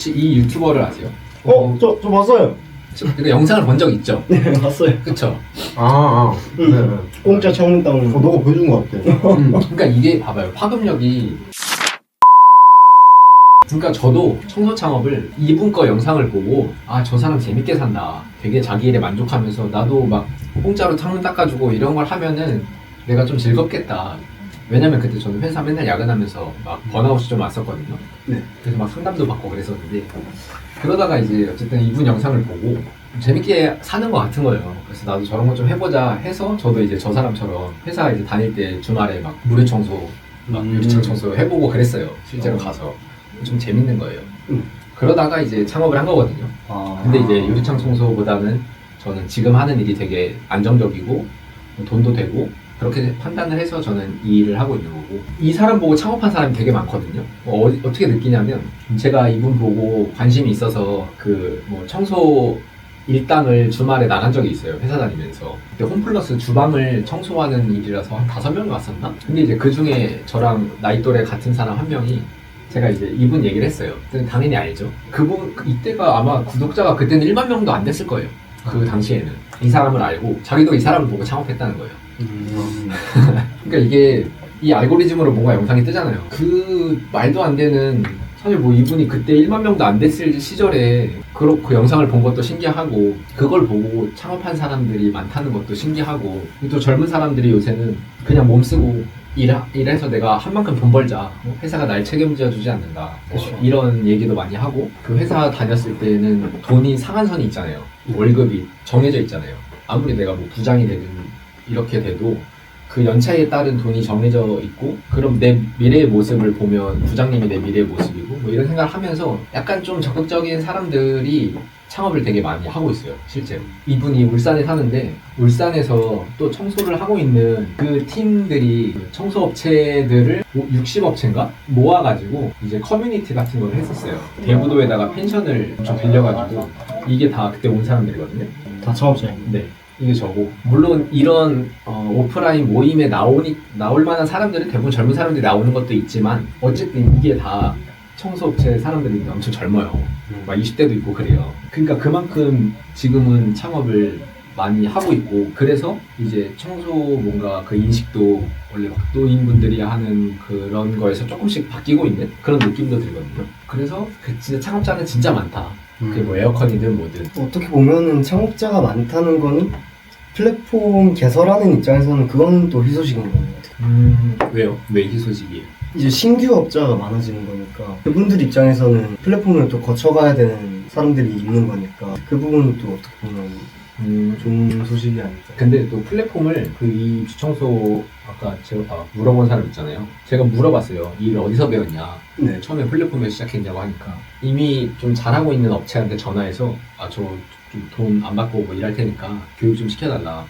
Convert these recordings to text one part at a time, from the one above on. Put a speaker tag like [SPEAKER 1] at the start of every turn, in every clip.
[SPEAKER 1] 혹시 이 유튜버를 아세요?
[SPEAKER 2] 저 봤어요.
[SPEAKER 1] 그 영상을 본 적 있죠?
[SPEAKER 2] 네, 봤어요.
[SPEAKER 1] 그쵸?
[SPEAKER 2] 네. 공짜 창문 땅.
[SPEAKER 3] 너가 보여준 것 같아.
[SPEAKER 1] 그러니까 이게 봐봐요. 파급력이. 그러니까 저도 청소 창업을 이분 거 영상을 보고 아, 저 사람 재밌게 산다. 되게 자기 일에 만족하면서 나도 막 공짜로 창문 닦아주고 이런 걸 하면은 내가 좀 즐겁겠다. 왜냐면 그때 저는 회사 맨날 야근하면서 막 번아웃이 좀 왔었거든요.
[SPEAKER 2] 네.
[SPEAKER 1] 그래서 막 상담도 받고 그랬었는데 그러다가 이제 어쨌든 이분 영상을 보고 재밌게 사는 것 같은 거예요. 그래서 나도 저런 거 좀 해보자 해서 저도 이제 저 사람처럼 회사 이제 다닐 때 주말에 막 물에 청소, 막 유리창 청소 해보고 그랬어요. 실제로 가서 좀 재밌는 거예요. 그러다가 이제 창업을 한 거거든요. 근데 이제 유리창 청소보다는 저는 지금 하는 일이 되게 안정적이고 돈도 되고 그렇게 판단을 해서 저는 이 일을 하고 있는 거고 이 사람 보고 창업한 사람이 되게 많거든요. 어떻게 느끼냐면 제가 이분 보고 관심이 있어서 그 뭐 청소 일당을 주말에 나간 적이 있어요. 회사 다니면서. 그때 홈플러스 주방을 청소하는 일이라서 한 5명이 왔었나? 근데 이제 그 중에 저랑 나이 또래 같은 사람 한 명이 제가 이제 이분 얘기를 했어요. 당연히 알죠. 그분 이때가 아마 구독자가 그때는 1만 명도 안 됐을 거예요. 그 당시에는. 이 사람을 알고 자기도 이 사람을 보고 창업했다는 거예요. 그러니까 이게 이 알고리즘으로 뭔가 영상이 뜨잖아요. 그 말도 안 되는 사실 뭐 이분이 그때 1만 명도 안 됐을 시절에 그 영상을 본 것도 신기하고 그걸 보고 창업한 사람들이 많다는 것도 신기하고 또 젊은 사람들이 요새는 그냥 몸쓰고 일해서 내가 한 만큼 돈 벌자 회사가 날 책임져 주지 않는다 이런 얘기도 많이 하고 그 회사 다녔을 때는 돈이 상한선이 있잖아요. 월급이 정해져 있잖아요. 아무리 내가 뭐 부장이 되든 이렇게 돼도 그 연차에 따른 돈이 정해져 있고 그럼 내 미래의 모습을 보면 부장님이 내 미래의 모습이고 뭐 이런 생각을 하면서 약간 좀 적극적인 사람들이 창업을 되게 많이 하고 있어요. 실제로 이분이 울산에 사는데 울산에서 또 청소를 하고 있는 그 팀들이 청소업체들을 60업체인가 모아가지고 이제 커뮤니티 같은 걸 했었어요. 대부도에다가 펜션을 좀 빌려가지고 이게 다 그때 온 사람들이거든요.
[SPEAKER 2] 다 창업자입니다.
[SPEAKER 1] 네. 이게 저고 물론 이런 오프라인 모임에 나올 만한 사람들은 대부분 젊은 사람들이 나오는 것도 있지만 어쨌든 이게 다 청소업체 사람들이 엄청 젊어요. 막 20대도 있고 그래요. 그러니까 그만큼 지금은 창업을 많이 하고 있고 그래서 이제 청소 뭔가 그 인식도 원래 박도인분들이 하는 그런 거에서 조금씩 바뀌고 있는 그런 느낌도 들거든요. 그래서 그 진짜 창업자는 진짜 많다. 그게 뭐 에어컨이든 뭐든.
[SPEAKER 2] 어떻게 보면은 창업자가 많다는 거는 플랫폼 개설하는 입장에서는 그건 또 희소식인 것 같아요.
[SPEAKER 1] 왜요? 왜 희소식이에요?
[SPEAKER 2] 이제 신규 업자가 많아지는 거니까 그분들 입장에서는 플랫폼을 또 거쳐가야 되는 사람들이 있는 거니까 그 부분은 또 어떻게 보면 좋은 소식이 아닐까.
[SPEAKER 1] 근데 또 플랫폼을 이 주청소 아까 제가 물어본 사람 있잖아요. 제가 물어봤어요. 이 일을 어디서 배웠냐.
[SPEAKER 2] 네.
[SPEAKER 1] 처음에 플랫폼에서 시작했냐고 하니까 이미 좀 잘하고 있는 업체한테 전화해서 저 좀 돈 안 받고 뭐 일할 테니까 교육 좀 시켜달라.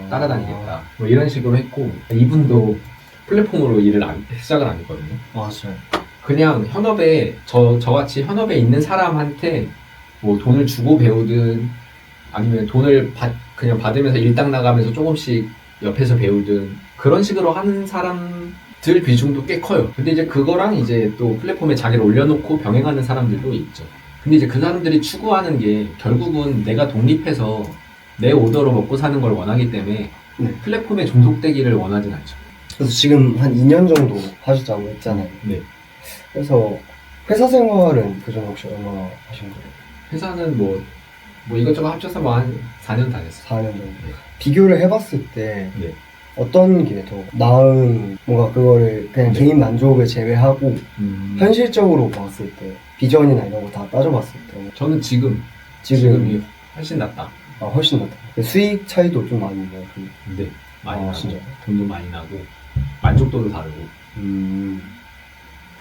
[SPEAKER 1] 따라다니겠다. 뭐 이런 식으로 했고 이분도 플랫폼으로 시작을 안 했거든요.
[SPEAKER 2] 맞아요.
[SPEAKER 1] 그냥 현업에 저같이 현업에 있는 사람한테 뭐 돈을 주고 배우든 아니면 돈을 그냥 받으면서 일당 나가면서 조금씩 옆에서 배우든 그런 식으로 하는 사람들 비중도 꽤 커요. 근데 이제 그거랑 이제 또 플랫폼에 자기를 올려놓고 병행하는 사람들도 있죠. 근데 이제 그 사람들이 추구하는 게 결국은 내가 독립해서 내 오더로 먹고 사는 걸 원하기 때문에
[SPEAKER 2] 네.
[SPEAKER 1] 플랫폼에 종속되기를 원하진 않죠.
[SPEAKER 2] 그래서 지금 한 2년 정도 하셨다고 했잖아요.
[SPEAKER 1] 네.
[SPEAKER 2] 그래서 회사 생활은 그전 혹시 얼마나 하신 거예요?
[SPEAKER 1] 회사는 뭐 이것저것 합쳐서 뭐 한 4년 다녔어요.
[SPEAKER 2] 4년 정도.
[SPEAKER 1] 네.
[SPEAKER 2] 비교를 해봤을 때
[SPEAKER 1] 네.
[SPEAKER 2] 어떤 게 더 나은 뭔가 그거를 그냥 개인 만족을 제외하고 현실적으로 봤을 때 비전이나 이런 거 다 따져봤을 때
[SPEAKER 1] 저는 지금이 훨씬 낫다.
[SPEAKER 2] 훨씬 낫다. 수익 차이도 좀 많이 나요.
[SPEAKER 1] 네, 많이 나고
[SPEAKER 2] 진짜.
[SPEAKER 1] 돈도 많이 나고 만족도도 다르고.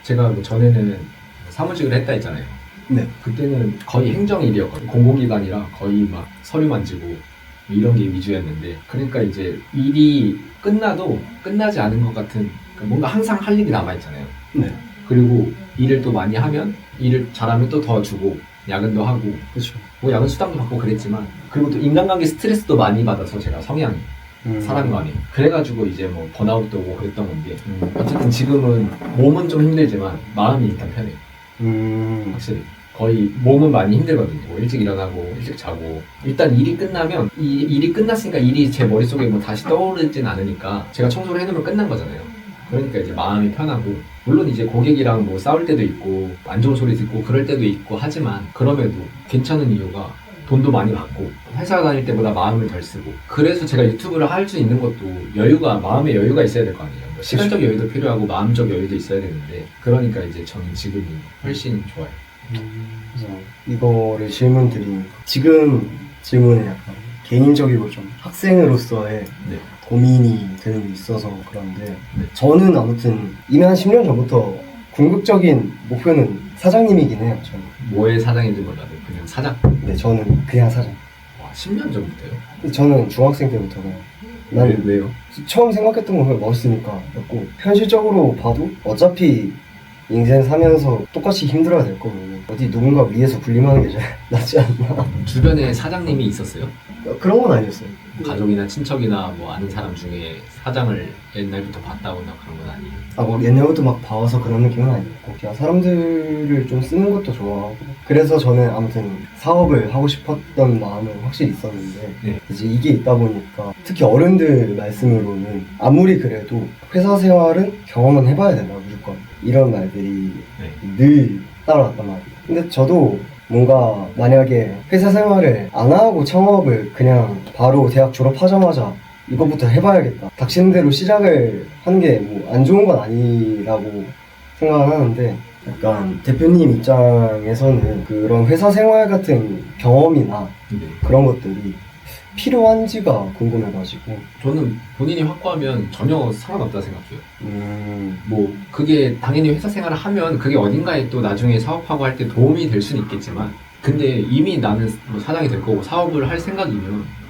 [SPEAKER 1] 제가 뭐 전에는 사무직을 했다 했잖아요.
[SPEAKER 2] 네.
[SPEAKER 1] 그때는 거의 행정일이었거든요. 공공기관이라 거의 막 서류 만지고 뭐 이런 게 위주였는데 그러니까 이제 일이 끝나도 끝나지 않은 것 같은 그러니까 뭔가 항상 할 일이 남아있잖아요.
[SPEAKER 2] 네.
[SPEAKER 1] 그리고 일을 또 많이 하면 일을 잘하면 또 더 주고 야근도 하고
[SPEAKER 2] 그렇죠.
[SPEAKER 1] 뭐 야근 수당도 받고 그랬지만 그리고 또 인간관계 스트레스도 많이 받아서 제가 성향이 사람 간에 그래가지고 이제 뭐 번아웃도 오고 그랬던 건데 어쨌든 지금은 몸은 좀 힘들지만 마음이 일단 편해요. 확실히. 거의 몸은 많이 힘들거든요. 뭐 일찍 일어나고 일찍 자고 일단 일이 끝나면 이 일이 끝났으니까 일이 제 머릿속에 뭐 다시 떠오르진 않으니까 제가 청소를 해놓으면 끝난 거잖아요. 그러니까 이제 마음이 편하고 물론 이제 고객이랑 뭐 싸울 때도 있고 안 좋은 소리 듣고 그럴 때도 있고 하지만 그럼에도 괜찮은 이유가 돈도 많이 받고 회사 다닐 때보다 마음을 덜 쓰고 그래서 제가 유튜브를 할 수 있는 것도 여유가 마음의 여유가 있어야 될 거 아니에요. 뭐 시간적 여유도 필요하고 마음적 여유도 있어야 되는데 그러니까 이제 저는 지금이 훨씬 좋아요.
[SPEAKER 2] 그래서 이거를 질문 드리니까 지금 질문은 약간 개인적이고 좀 학생으로서의
[SPEAKER 1] 네.
[SPEAKER 2] 고민이 되는 게 있어서 그런데
[SPEAKER 1] 네.
[SPEAKER 2] 저는 아무튼 이미 한 10년 전부터 궁극적인 목표는 사장님이긴 해요. 저는.
[SPEAKER 1] 뭐의 사장인지 몰라도 그냥 사장.
[SPEAKER 2] 네, 저는 그냥 사장.
[SPEAKER 1] 와 10년 전부터요?
[SPEAKER 2] 저는 중학생 때부터 난
[SPEAKER 1] 왜요?
[SPEAKER 2] 처음 생각했던 건 그냥 멋있으니까 였고 현실적으로 봐도 어차피 인생 사면서 똑같이 힘들어야 될 거면 어디 누군가 위에서 군림하는 게 제일 낫지 않나.
[SPEAKER 1] 주변에 사장님이 있었어요?
[SPEAKER 2] 그런 건 아니었어요.
[SPEAKER 1] 가족이나 친척이나 뭐 아는 사람 중에 사장을 옛날부터 봤다거나 그런 건 아니에요?
[SPEAKER 2] 뭐 옛날부터 막 봐와서 그런 느낌은 아니었고 그냥 사람들을 좀 쓰는 것도 좋아하고 그래서 저는 아무튼 사업을 하고 싶었던 마음은 확실히 있었는데
[SPEAKER 1] 네.
[SPEAKER 2] 이제 이게 있다 보니까 특히 어른들 말씀으로는 아무리 그래도 회사 생활은 경험은 해봐야 된다 무조건 이런 말들이
[SPEAKER 1] 네.
[SPEAKER 2] 늘 따라왔단 말이에요. 근데 저도 뭔가 만약에 회사 생활을 안 하고 창업을 그냥 바로 대학 졸업하자마자 이것부터 해봐야겠다. 닥치는 대로 시작을 하는 게 뭐 안 좋은 건 아니라고 생각을 하는데 약간 대표님 입장에서는 그런 회사 생활 같은 경험이나
[SPEAKER 1] 네.
[SPEAKER 2] 그런 것들이 필요한지가 궁금해가지고
[SPEAKER 1] 저는 본인이 확고하면 전혀 상관없다 생각해요. 뭐 그게 당연히 회사 생활을 하면 그게 어딘가에 또 나중에 사업하고 할 때 도움이 될 수는 있겠지만 근데 이미 나는 뭐 사장이 될 거고 사업을 할 생각이면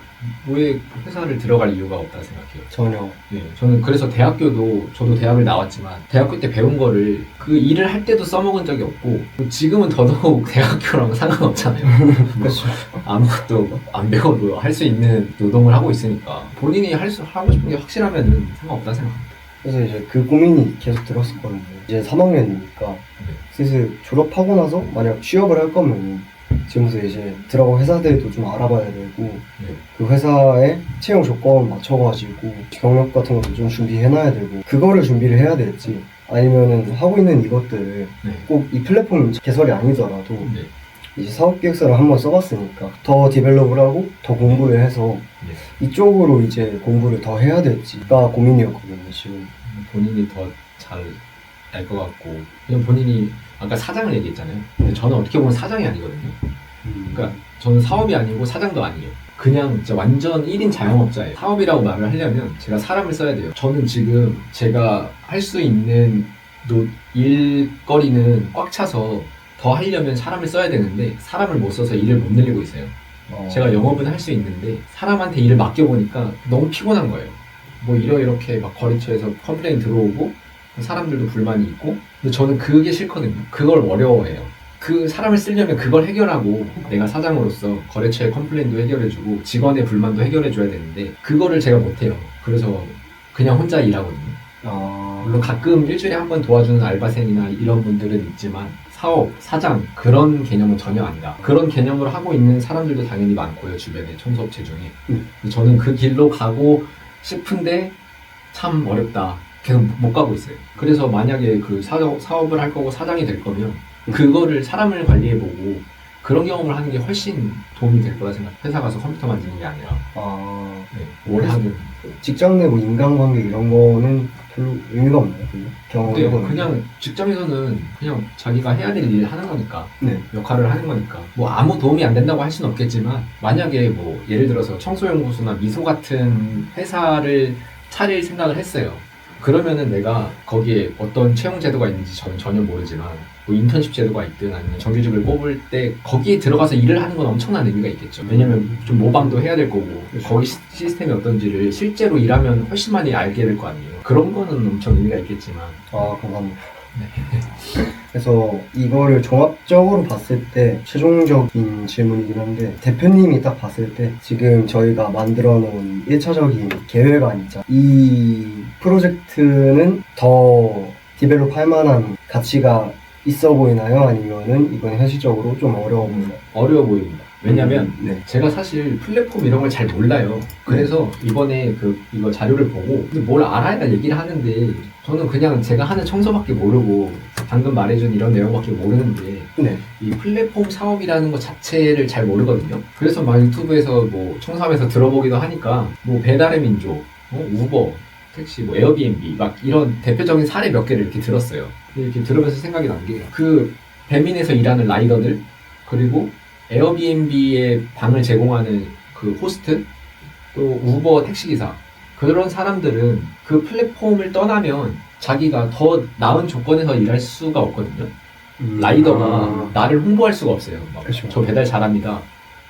[SPEAKER 1] 왜 회사를 들어갈 이유가 없다 생각해요.
[SPEAKER 2] 전혀.
[SPEAKER 1] 네, 저는 그래서 저도 대학을 나왔지만 대학교 때 배운 거를 그 일을 할 때도 써먹은 적이 없고 지금은 더더욱 대학교랑 상관없잖아요.
[SPEAKER 2] 그렇죠.
[SPEAKER 1] 아무것도 안 배워도 할 수 있는 노동을 하고 있으니까 본인이 하고 싶은 게 확실하면 상관없다 생각합니다.
[SPEAKER 2] 그래서 이제 그 고민이 계속 들었었거든요. 이제 3학년이니까 슬슬 졸업하고 나서 만약 취업을 할 거면 지금부터 이제 들어간 회사들도 좀 알아봐야 되고 그 회사의 채용 조건 맞춰가지고 경력 같은 것도 좀 준비해놔야 되고 그거를 준비를 해야 될지 아니면은 하고 있는 이것들을 꼭 이 플랫폼 개설이 아니더라도 이제 사업기획서를 한번 써봤으니까 더 디벨롭을 하고 더 공부를 해서 이쪽으로 이제 공부를 더 해야 될지가 고민이었거든요. 지금
[SPEAKER 1] 본인이 더 잘 알 것 같고 그냥 본인이 아까 사장을 얘기했잖아요. 근데 저는 어떻게 보면 사장이 아니거든요. 그러니까 저는 사업이 아니고 사장도 아니에요. 그냥 진짜 완전 1인 자영업자예요. 사업이라고 말을 하려면 제가 사람을 써야 돼요. 저는 지금 제가 할 수 있는 일거리는 꽉 차서 더 하려면 사람을 써야 되는데 사람을 못 써서 일을 못 늘리고 있어요. 제가 영업은 할 수 있는데 사람한테 일을 맡겨보니까 너무 피곤한 거예요. 뭐 이렇게 막 거래처에서 컴플레인 들어오고 사람들도 불만이 있고 근데 저는 그게 싫거든요. 그걸 어려워해요. 그 사람을 쓰려면 그걸 해결하고 내가 사장으로서 거래처의 컴플레인도 해결해주고 직원의 불만도 해결해줘야 되는데 그거를 제가 못해요. 그래서 그냥 혼자 일하거든요. 물론 가끔 일주일에 한 번 도와주는 알바생이나 이런 분들은 있지만 사업, 사장 그런 개념은 전혀 아니다. 그런 개념으로 하고 있는 사람들도 당연히 많고요. 주변에 청소업체 중에. 근데 저는 그 길로 가고 싶은데 참 어렵다. 계속 못 가고 있어요. 그래서 만약에 그 사업을 할 거고 사장이 될 거면 그거를 사람을 관리해보고 그런 경험을 하는 게 훨씬 도움이 될 거라 생각해요. 회사 가서 컴퓨터 만지는 게 아니라 뭘 하든
[SPEAKER 2] 직장 내 뭐 인간관계 이런 거는 별로 의미가 없나요? 경험을 해보는
[SPEAKER 1] 그냥 직장에서는 그냥 자기가 해야 될 일 하는 거니까
[SPEAKER 2] 네.
[SPEAKER 1] 역할을 하는 거니까 뭐 아무 도움이 안 된다고 할 수는 없겠지만 만약에 뭐 예를 들어서 청소연구소나 미소 같은 회사를 차릴 생각을 했어요. 그러면은 내가 거기에 어떤 채용 제도가 있는지 저는 전혀 모르지만 뭐 인턴십 제도가 있든 아니면 정규직을 뽑을 때 거기에 들어가서 일을 하는 건 엄청난 의미가 있겠죠. 왜냐면 좀 모방도 해야 될 거고 거기 시스템이 어떤지를 실제로 일하면 훨씬 많이 알게 될 거 아니에요. 그런 거는 엄청 의미가 있겠지만
[SPEAKER 2] 감사합니다. 그래서 이거를 종합적으로 봤을 때 최종적인 질문이긴 한데 대표님이 딱 봤을 때 지금 저희가 만들어 놓은 1차적인 계획안 있잖아요. 이 프로젝트는 더 디벨롭 할 만한 가치가 있어 보이나요? 아니면은 이건 현실적으로 좀 어려워 보이나요?
[SPEAKER 1] 어려워 보입니다. 왜냐면
[SPEAKER 2] 네.
[SPEAKER 1] 제가 사실 플랫폼 이런 걸 잘 몰라요. 그래서 이번에 이거 자료를 보고 근데 뭘 알아야 얘기를 하는데 저는 그냥 제가 하는 청소밖에 모르고 방금 말해준 이런 내용밖에 모르는데
[SPEAKER 2] 네.
[SPEAKER 1] 이 플랫폼 사업이라는 것 자체를 잘 모르거든요. 그래서 막 유튜브에서 뭐 청소하면서 들어보기도 하니까 뭐 배달의 민족, 우버, 택시, 뭐 에어비앤비 막 이런 대표적인 사례 몇 개를 이렇게 들었어요. 이렇게 들으면서 생각이 난 게 그 배민에서 일하는 라이더들 그리고 에어비앤비의 방을 제공하는 그 호스트 또 우버 택시기사 그런 사람들은 그 플랫폼을 떠나면 자기가 더 나은 조건에서 일할 수가 없거든요. 라이더가 나를 홍보할 수가 없어요. 막
[SPEAKER 2] 그쵸.
[SPEAKER 1] 저 배달 잘합니다.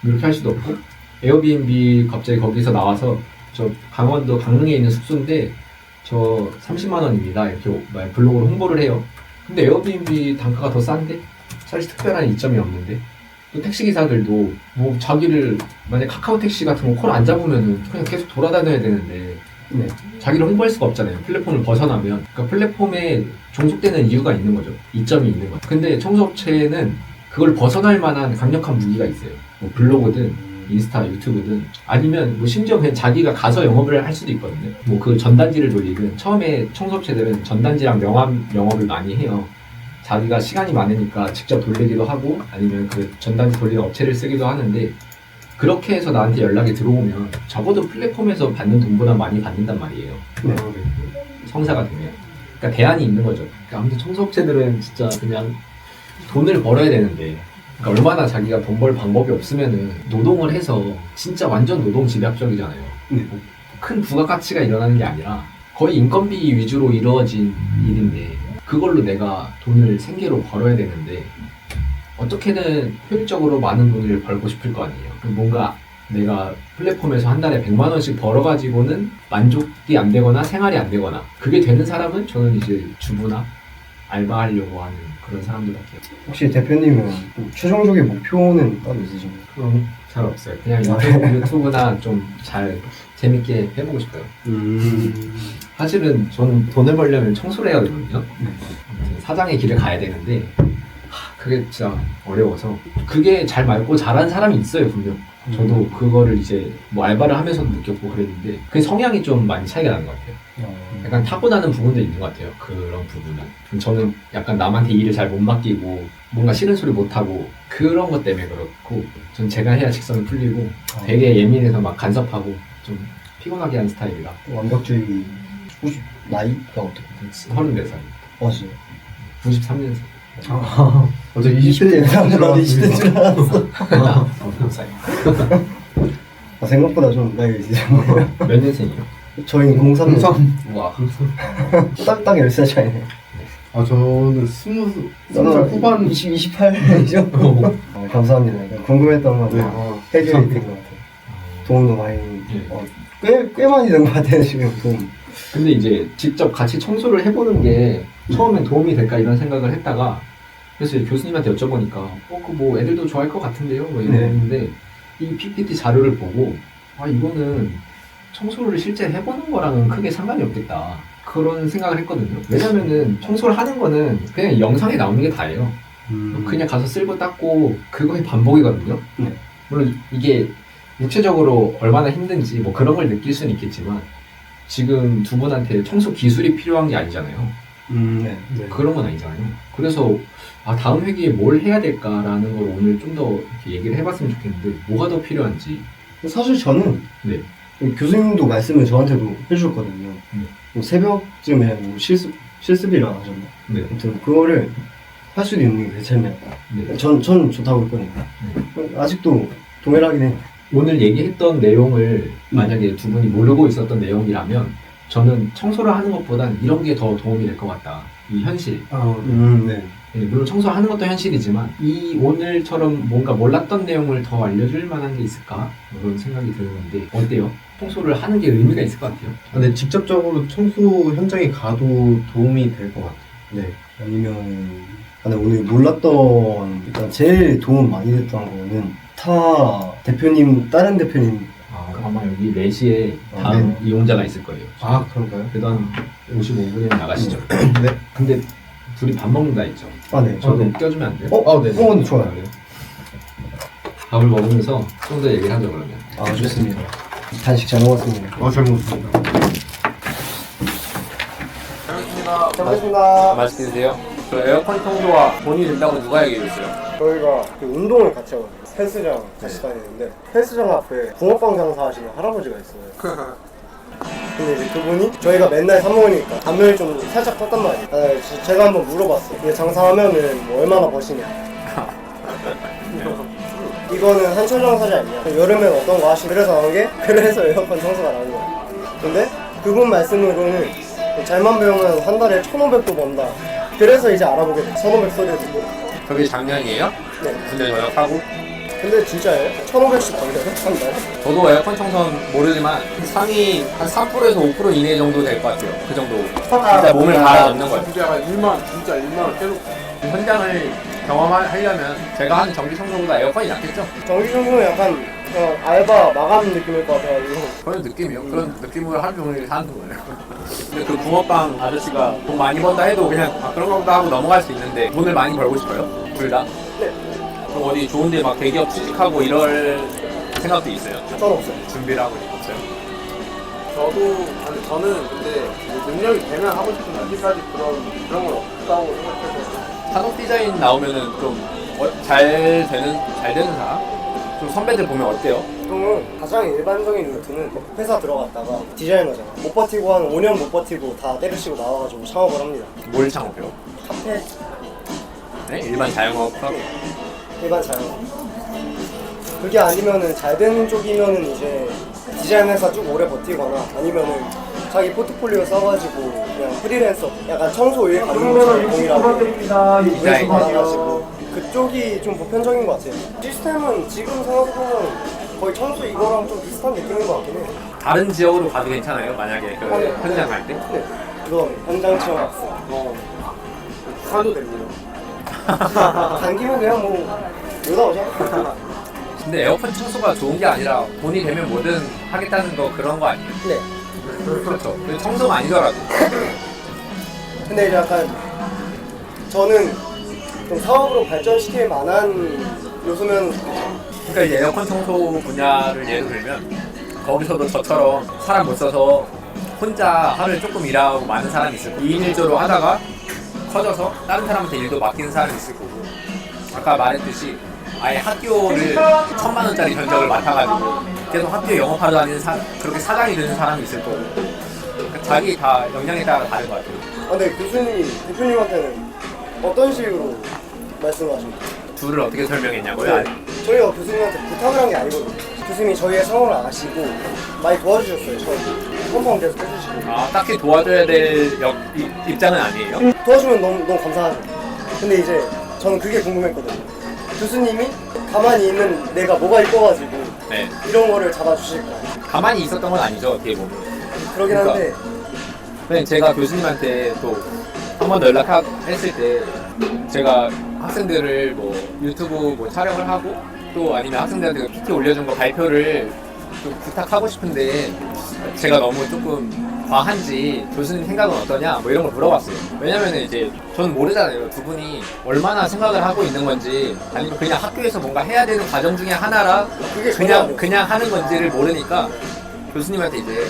[SPEAKER 1] 이렇게 할 수도 없고 에어비앤비 갑자기 거기서 나와서 저 강원도 강릉에 있는 숙소인데 저 30만 원입니다. 이렇게 블로그로 홍보를 해요. 근데 에어비앤비 단가가 더 싼데 사실 특별한 이점이 없는데 또 택시기사들도 뭐 자기를 만약 카카오 택시 같은 거 콜 안 잡으면은 그냥 계속 돌아다녀야 되는데
[SPEAKER 2] 네.
[SPEAKER 1] 자기를 홍보할 수가 없잖아요. 플랫폼을 벗어나면. 그러니까 플랫폼에 종속되는 이유가 있는 거죠. 이점이 있는 거죠. 근데 청소업체는 그걸 벗어날 만한 강력한 무기가 있어요. 뭐 블로그든 인스타, 유튜브든 아니면 뭐 심지어 그냥 자기가 가서 영업을 할 수도 있거든요. 뭐 그 전단지를 돌리든 처음에 청소업체들은 전단지랑 명함 영업을 많이 해요. 자기가 시간이 많으니까 직접 돌리기도 하고 아니면 그 전단지 돌리는 업체를 쓰기도 하는데 그렇게 해서 나한테 연락이 들어오면 적어도 플랫폼에서 받는 돈보다 많이 받는단 말이에요.
[SPEAKER 2] 네.
[SPEAKER 1] 성사가 되면. 그러니까 대안이 있는 거죠. 그러니까 아무튼 청소업체들은 진짜 그냥 돈을 벌어야 되는데 그러니까 얼마나 자기가 돈 벌 방법이 없으면은 노동을 해서 진짜 완전 노동 집약적이잖아요.
[SPEAKER 2] 네.
[SPEAKER 1] 큰 부가가치가 일어나는 게 아니라 거의 인건비 위주로 이루어진 일인데 그걸로 내가 돈을 생계로 벌어야 되는데 어떻게든 효율적으로 많은 돈을 벌고 싶을 거 아니에요. 뭔가 내가 플랫폼에서 한 달에 100만 원씩 벌어가지고는 만족이 안 되거나 생활이 안 되거나 그게 되는 사람은 저는 이제 주부나 알바하려고 하는 그런 사람들밖에 없어요.
[SPEAKER 2] 혹시 대표님은 최종적인 목표는 따로 있으신가요?
[SPEAKER 1] 그럼 잘 없어요. 그냥 유튜브나 좀 잘 재밌게 해보고 싶어요. 사실은 저는 돈을 벌려면 청소를 해야 되거든요. 아무튼 사장의 길을 가야 되는데 그게 진짜 어려워서 그게 잘 맞고 잘하는 사람이 있어요 분명. 저도 그거를 이제 뭐 알바를 하면서도 느꼈고 그랬는데 그 성향이 좀 많이 차이가 나는 것 같아요. 약간 타고나는 부분도 있는 것 같아요. 그런 부분은. 저는 약간 남한테 일을 잘 못 맡기고 뭔가 싫은 소리 못 하고 그런 것 때문에 그렇고 전 제가 해야 직성이 풀리고 되게 예민해서 막 간섭하고 좀 피곤하게 하는 스타일이라.
[SPEAKER 2] 완벽주의. 혹시 나이가 어떻게 되세요?
[SPEAKER 1] 34살.
[SPEAKER 2] 맞아요.
[SPEAKER 1] 93년생.
[SPEAKER 3] 어제
[SPEAKER 2] 20대
[SPEAKER 3] 20대
[SPEAKER 2] 나도 20대인 줄 알았어.
[SPEAKER 1] 평사이.
[SPEAKER 2] 생각보다 좀 나이가 있으시네요.
[SPEAKER 1] 몇 년생이요?
[SPEAKER 2] 저희는 03년.
[SPEAKER 1] 우와.
[SPEAKER 2] 딱 10살 차이네.
[SPEAKER 3] 아 저는 20살 후반
[SPEAKER 2] 28이죠? 감사합니다. 궁금했던 건
[SPEAKER 3] 네.
[SPEAKER 2] 해결이 된 것 같아요. 도움도 많이, 꽤 많이 된 것 같아요, 지금 도움.
[SPEAKER 1] 근데 이제 직접 같이 청소를 해보는 게 처음엔 도움이 될까 이런 생각을 했다가 그래서 교수님한테 여쭤보니까 그 뭐 애들도 좋아할 것 같은데요? 뭐 이랬는데 이 PPT 자료를 보고 이거는 청소를 실제 해보는 거랑은 크게 상관이 없겠다 그런 생각을 했거든요. 왜냐면은 청소를 하는 거는 그냥 영상에 나오는 게 다예요. 그냥 가서 쓸고 닦고 그거의 반복이거든요.
[SPEAKER 2] 네.
[SPEAKER 1] 물론 이게 육체적으로 얼마나 힘든지 뭐 그런 걸 느낄 수는 있겠지만 지금 두 분한테 청소 기술이 필요한 게 아니잖아요.
[SPEAKER 2] 네.
[SPEAKER 1] 그런 건 아니잖아요. 그래서 다음 회기에 뭘 해야 될까라는 걸 오늘 좀 더 얘기를 해봤으면 좋겠는데 뭐가 더 필요한지.
[SPEAKER 2] 사실 저는
[SPEAKER 1] 네.
[SPEAKER 2] 교수님도 말씀을 저한테도 해주셨거든요. 뭐 새벽쯤에 뭐 실습이라 하셨나?
[SPEAKER 1] 네.
[SPEAKER 2] 아무튼 그거를 할 수도 있는 게 괜찮냐.
[SPEAKER 1] 네.
[SPEAKER 2] 전 좋다고 했거든요. 아직도 동일하긴 해요.
[SPEAKER 1] 오늘 얘기했던 내용을 만약에 두 분이 모르고 있었던 내용이라면 저는 청소를 하는 것보단 이런 게 더 도움이 될 것 같다. 이 현실.
[SPEAKER 2] 네.
[SPEAKER 1] 네, 물론 청소하는 것도 현실이지만 이 오늘처럼 뭔가 몰랐던 내용을 더 알려줄 만한 게 있을까? 그런 생각이 드는 건데 어때요? 청소를 하는 게 의미가 있을 것 같아요.
[SPEAKER 3] 근데 직접적으로 청소 현장에 가도 도움이 될 것 같아요.
[SPEAKER 2] 네. 아니면 근데 오늘 몰랐던 일단 제일 도움 많이 됐던 거는 다른 대표님
[SPEAKER 1] 아마 여기 4시에 다음 이용자가 있을 거예요.
[SPEAKER 3] 아 그런가요?
[SPEAKER 1] 그래도 한 55분이면 나가시죠.
[SPEAKER 3] 네.
[SPEAKER 1] 근데 둘이 밥 먹는다 했죠.
[SPEAKER 2] 아, 네.
[SPEAKER 1] 저도
[SPEAKER 2] 저도.
[SPEAKER 1] 껴주면 안 돼요?
[SPEAKER 3] 네.
[SPEAKER 2] 그건 좋아요.
[SPEAKER 1] 밥을 먹으면서 좀 더 얘기를 하죠 그러면.
[SPEAKER 2] 아, 좋습니다. 간식 잘 먹었습니다.
[SPEAKER 3] 잘 먹었습니다.
[SPEAKER 2] 잘 먹겠습니다.
[SPEAKER 1] 맛있게 드세요. 저 에어컨 청소가 돈이 든다고 누가 얘기했어요?
[SPEAKER 2] 저희가 그 운동을 같이 하거든요. 헬스장 같이 다니는데 헬스장 앞에 붕어빵 장사하시는 할아버지가 있어요. 근데 이제 그분이 저희가 맨날 사 먹으니까 감명이 좀 살짝 떴단 말이에요. 제가 한번 물어봤어요. 이게 장사하면은 뭐 얼마나 버시냐. 이거는 한철 장사지 않냐. 여름엔 어떤 거 하시냐. 그래서 나온 게 그래서 에어컨 청소가 나온 거예요. 근데 그분 말씀으로는 잘만 배우면 한 달에 1,500도 번다. 그래서 이제 알아보게 됐어요. 1,500 소리를 듣고.
[SPEAKER 1] 그게 작년이에요?
[SPEAKER 2] 네.
[SPEAKER 1] 군대 전역하고?
[SPEAKER 2] 근데 진짜예요? 1,500씩 벌려요? 한 달?
[SPEAKER 1] 저도 에어컨 청소는 모르지만 상위 한 3%에서 5% 이내 정도 될 것 같아요. 그 정도. 진짜 몸을 갈아 넣는 거예요.
[SPEAKER 4] 진짜 약간 진짜 일만 계속
[SPEAKER 1] 현장을 경험하려면 제가 하는 전기 청소보다 에어컨이 낫겠죠?
[SPEAKER 2] 정기 청소는 약간 알바 마감 느낌일 것 같아가지고.
[SPEAKER 1] 그런 느낌이요. 그런 느낌으로 하루 종일 사는 거예요. 근데 그 붕어빵 아저씨가 돈 많이 번다 해도 그냥 그런 거보다 하고 넘어갈 수 있는데 돈을 많이 벌고 싶어요? 둘 다?
[SPEAKER 2] 네.
[SPEAKER 1] 그럼 어디 좋은데 막 대기업 취직하고 이럴 생각도 있어요?
[SPEAKER 2] 전 없어요.
[SPEAKER 1] 준비를 하고 있어요?
[SPEAKER 4] 저는 근데 능력이 되면 하고 싶은 아직까지 그런 건 없다고 생각해서
[SPEAKER 1] 산업 디자인 나오면은 좀 잘 되는 사람? 좀 선배들 보면 어때요?
[SPEAKER 2] 보통은 가장 일반적인 루트는 회사 들어갔다가 디자이너잖아. 못 버티고 한 5년 못 버티고 다 때려치고 나와가지고 창업을 합니다.
[SPEAKER 1] 뭘 창업해요?
[SPEAKER 2] 카페
[SPEAKER 1] 네? 일반 자영업 하고
[SPEAKER 2] 일반 자영업. 그게 아니면은 잘 되는 쪽이면은 이제 디자인 회사 쭉 오래 버티거나 아니면은 자기 포트폴리오 써가지고 그냥 프리랜서 약간 청소 일 가는 것처럼 동일하게
[SPEAKER 1] 디자인.
[SPEAKER 2] 받아가지고 그쪽이 좀 보편적인 것 같아요. 시스템은 지금 생각해보면 거의 청소 이거랑 좀 비슷한 느낌인 것 같긴 해요.
[SPEAKER 1] 다른 지역으로 가도 괜찮아요? 만약에 그
[SPEAKER 2] 네.
[SPEAKER 1] 현장 갈 때?
[SPEAKER 2] 네. 그건 현장 체험 학생.
[SPEAKER 4] 부산도 됩니다.
[SPEAKER 2] 당기면 그냥 뭐 놀다 오죠.
[SPEAKER 1] 근데 에어컨 청소가 좋은 게 아니라 돈이 되면 뭐든 하겠다는 거 그런 거 아니에요?
[SPEAKER 2] 네.
[SPEAKER 1] 그렇죠. 근데 청소가 아니더라도
[SPEAKER 2] 근데 이제 약간 저는 좀 사업으로 발전시킬 만한 요소면
[SPEAKER 1] 그러니까 이제 에어컨 청소 분야를 예를 들면 거기서도 저처럼 사람 못 써서 혼자 하루에 조금 일하고 많은 사람이 있을 거고 2인 1조로 하다가 커져서 다른 사람한테 일도 맡기는 사람이 있을 거고 아까 말했듯이 아예 학교를 1,000만 원짜리 견적을 맡아가지고 계속 학교 영업하러 다니는 그렇게 사장이 되는 사람이 있을 거고 그러니까 자기 다 역량에 따라 다른 것 같아요.
[SPEAKER 2] 근데 대표님한테는 어떤 식으로 말씀하십니까?
[SPEAKER 1] 둘을 어떻게 설명했냐고요?
[SPEAKER 2] 저희가 교수님한테 부탁을 한 게 아니거든요. 교수님이 저희의 상황을 아시고 많이 도와주셨어요. 저희 펌펌 계속 해주시고
[SPEAKER 1] 아 딱히 도와줘야 될 입장은 아니에요?
[SPEAKER 2] 도와주면 너무 감사하죠. 근데 이제 저는 그게 궁금했거든요. 교수님이 가만히 있는 내가 뭐가 이뻐가지고
[SPEAKER 1] 네.
[SPEAKER 2] 이런 거를 잡아주실까.
[SPEAKER 1] 가만히 있었던 건 아니죠 어떻게 보면.
[SPEAKER 2] 그러긴
[SPEAKER 1] 그러니까.
[SPEAKER 2] 한데
[SPEAKER 1] 근데 제가 교수님한테 또 한 번 연락했을 때 제가 학생들을 뭐 유튜브 뭐 촬영을 하고 또 아니면 학생들한테 PT 올려준 거 발표를 좀 부탁하고 싶은데 제가 너무 조금 과한지 교수님 생각은 어떠냐 뭐 이런 걸 물어봤어요. 왜냐면 이제 저는 모르잖아요. 두 분이 얼마나 생각을 하고 있는 건지 아니면 그냥 학교에서 뭔가 해야 되는 과정 중에 하나라
[SPEAKER 2] 그게 전혀 안
[SPEAKER 1] 그냥 하는 건지를 모르니까 교수님한테 이제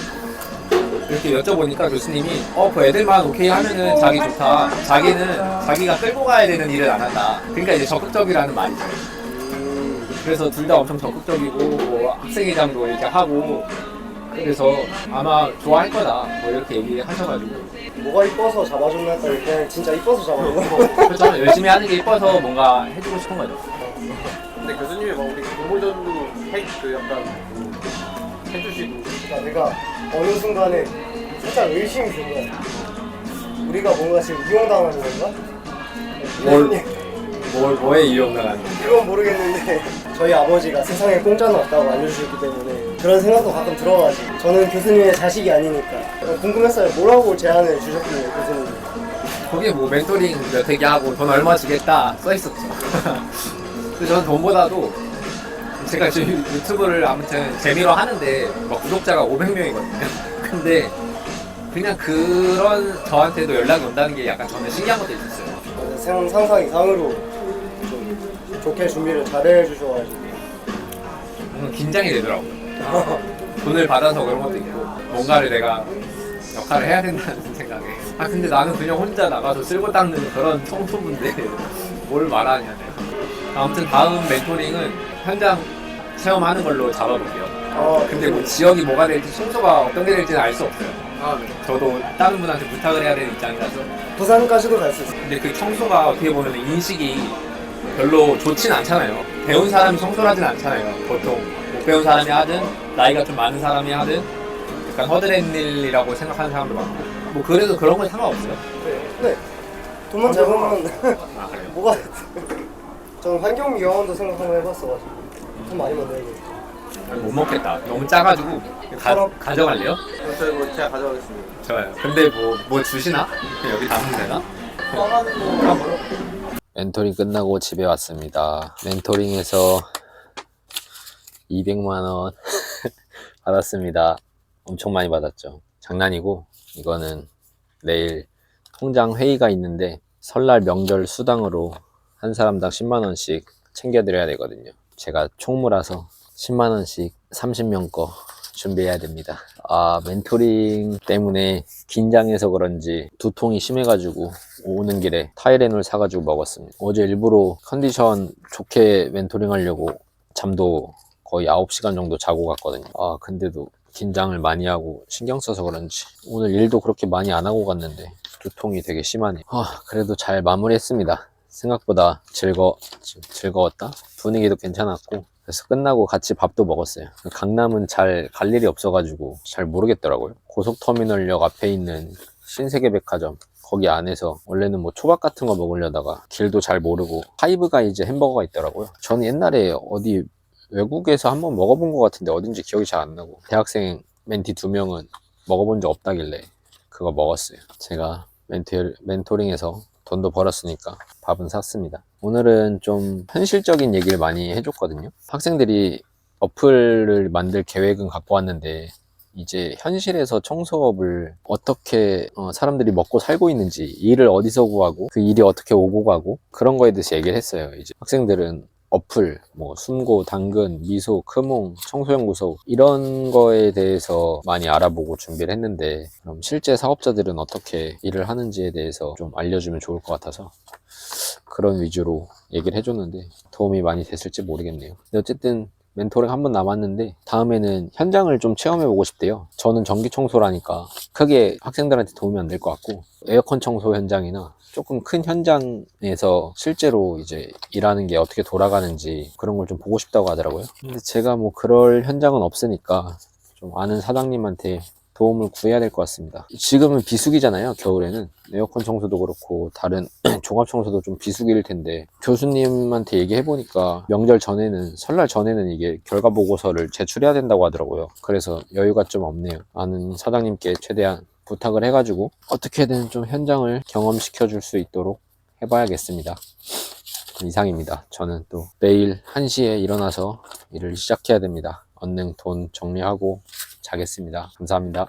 [SPEAKER 1] 이렇게 여쭤보니까 교수님이 그 애들만 오케이 하면은 자기 좋다. 자기는 자기가 끌고 가야 되는 일을 안 한다. 그러니까 이제 적극적이라는 말이죠. 그래서 둘 다 엄청 적극적이고 뭐 학생회장도 이렇게 하고 그래서 아마 좋아할 거다. 뭐 이렇게 얘기하셔가지고
[SPEAKER 2] 뭐가 이뻐서 잡아줬나 했더니 그냥 진짜 이뻐서 잡아준 거.
[SPEAKER 1] 그렇죠. 열심히 하는 게 이뻐서 뭔가 해주고 싶은 거죠.
[SPEAKER 4] 근데 교수님이 막 우리 공모전도 약간 해주시고
[SPEAKER 2] 내가 어느 순간에 살짝 의심이 든 거야. 우리가 뭔가 지금 이용당하는 건가?
[SPEAKER 1] 뭐에 이용당하는 거예요?
[SPEAKER 2] 그건 모르겠는데 저희 아버지가 세상에 공짜는 없다고 알려주셨기 때문에 그런 생각도 가끔 들어가지고 저는 교수님의 자식이 아니니까 궁금했어요. 뭐라고 제안을 주셨길래 교수님이.
[SPEAKER 1] 거기에 뭐 멘토링 몇 회기 하고 돈 얼마 주겠다 써있었죠. 근데 저는 돈보다도 제가 지금 유튜브를 아무튼 재미로 하는데 막 구독자가 500명이거든요. 근데 그냥 그런 저한테도 연락이 온다는 게 약간 저는 신기한 것도 있었어요.
[SPEAKER 2] 상상 이상으로 좀 좋게 준비를 잘해 주셔가지고
[SPEAKER 1] 뭔가 긴장이 되더라고요. 돈을 받아서 그런 것도 있고 뭔가를 내가 역할을 해야 된다는 생각에 근데 나는 그냥 혼자 나가서 쓸고 닦는 그런 청소부인데 뭘 말하냐 내가. 아무튼 다음 멘토링은 현장 체험하는 걸로 잡아볼게요. 근데 뭐 지역이 뭐가 될지 청소가 어떤 게 될지는 알 수 없어요.
[SPEAKER 4] 네.
[SPEAKER 1] 저도 다른 분한테 부탁을 해야 되는 입장이라서.
[SPEAKER 2] 부산까지도 갈 수 있어요.
[SPEAKER 1] 근데 그 청소가 어떻게 보면 인식이 별로 좋진 않잖아요. 배운 사람이 청소를 하진 않잖아요. 보통 못 배운 사람이 하든 나이가 좀 많은 사람이 하든 약간 허드렛 일이라고 생각하는 사람도 많고 뭐 그래도 그런 건 상관없어요.
[SPEAKER 2] 네. 돈만 잡으면
[SPEAKER 1] 아 그래요?
[SPEAKER 2] 뭐가 저는 환경미화원도 생각 한번 해봤어가지고 돈 많이 만들고
[SPEAKER 1] 못 먹겠다. 너무 짜가지고 가져갈래요?
[SPEAKER 4] 저희 뭐 제가 가져가겠습니다.
[SPEAKER 1] 좋아요. 근데 뭐 주시나? 그냥 여기 담으면 되나? 멘토링 끝나고 집에 왔습니다. 멘토링에서 200만원 받았습니다. 엄청 많이 받았죠. 장난이고 이거는 내일 통장 회의가 있는데 설날 명절 수당으로 한 사람당 10만원씩 챙겨드려야 되거든요. 제가 총무라서 10만원씩 30명 거 준비해야 됩니다. 멘토링 때문에 긴장해서 그런지 두통이 심해가지고 오는 길에 타이레놀 사가지고 먹었습니다. 어제 일부러 컨디션 좋게 멘토링 하려고 잠도 거의 9시간 정도 자고 갔거든요. 근데도 긴장을 많이 하고 신경 써서 그런지 오늘 일도 그렇게 많이 안 하고 갔는데 두통이 되게 심하네요. 그래도 잘 마무리했습니다. 생각보다 즐거웠다. 분위기도 괜찮았고 그래서 끝나고 같이 밥도 먹었어요. 강남은 잘 갈 일이 없어가지고 잘 모르겠더라고요. 고속터미널역 앞에 있는 신세계백화점 거기 안에서 원래는 뭐 초밥 같은 거 먹으려다가 길도 잘 모르고 파이브가 이제 햄버거가 있더라고요. 저는 옛날에 어디 외국에서 한번 먹어본 것 같은데 어딘지 기억이 잘 안 나고 대학생 멘티 2명은 먹어본 적 없다길래 그거 먹었어요. 제가 멘토링에서 돈도 벌었으니까 밥은 샀습니다. 오늘은 좀 현실적인 얘기를 많이 해줬거든요. 학생들이 어플을 만들 계획은 갖고 왔는데 이제 현실에서 청소업을 어떻게 사람들이 먹고 살고 있는지, 일을 어디서 구하고 그 일이 어떻게 오고 가고 그런 거에 대해서 얘기를 했어요. 이제 학생들은 어플, 뭐 숨고, 당근, 미소, 크몽, 청소연구소 이런 거에 대해서 많이 알아보고 준비를 했는데 그럼 실제 사업자들은 어떻게 일을 하는지에 대해서 좀 알려주면 좋을 것 같아서 그런 위주로 얘기를 해줬는데 도움이 많이 됐을지 모르겠네요. 근데 어쨌든 멘토링 한 번 남았는데 다음에는 현장을 좀 체험해보고 싶대요. 저는 전기 청소라니까 크게 학생들한테 도움이 안 될 것 같고 에어컨 청소 현장이나 조금 큰 현장에서 실제로 이제 일하는 게 어떻게 돌아가는지 그런 걸 좀 보고 싶다고 하더라고요. 근데 제가 뭐 그럴 현장은 없으니까 좀 아는 사장님한테 도움을 구해야 될 것 같습니다. 지금은 비수기잖아요. 겨울에는 에어컨 청소도 그렇고 다른 종합 청소도 좀 비수기일 텐데 교수님한테 얘기해보니까 명절 전에는 설날 전에는 이게 결과 보고서를 제출해야 된다고 하더라고요. 그래서 여유가 좀 없네요. 아는 사장님께 최대한 부탁을 해가지고 어떻게든 좀 현장을 경험시켜 줄 수 있도록 해봐야겠습니다. 이상입니다. 저는 또 내일 1시에 일어나서 일을 시작해야 됩니다. 얼른 돈 정리하고 자겠습니다. 감사합니다.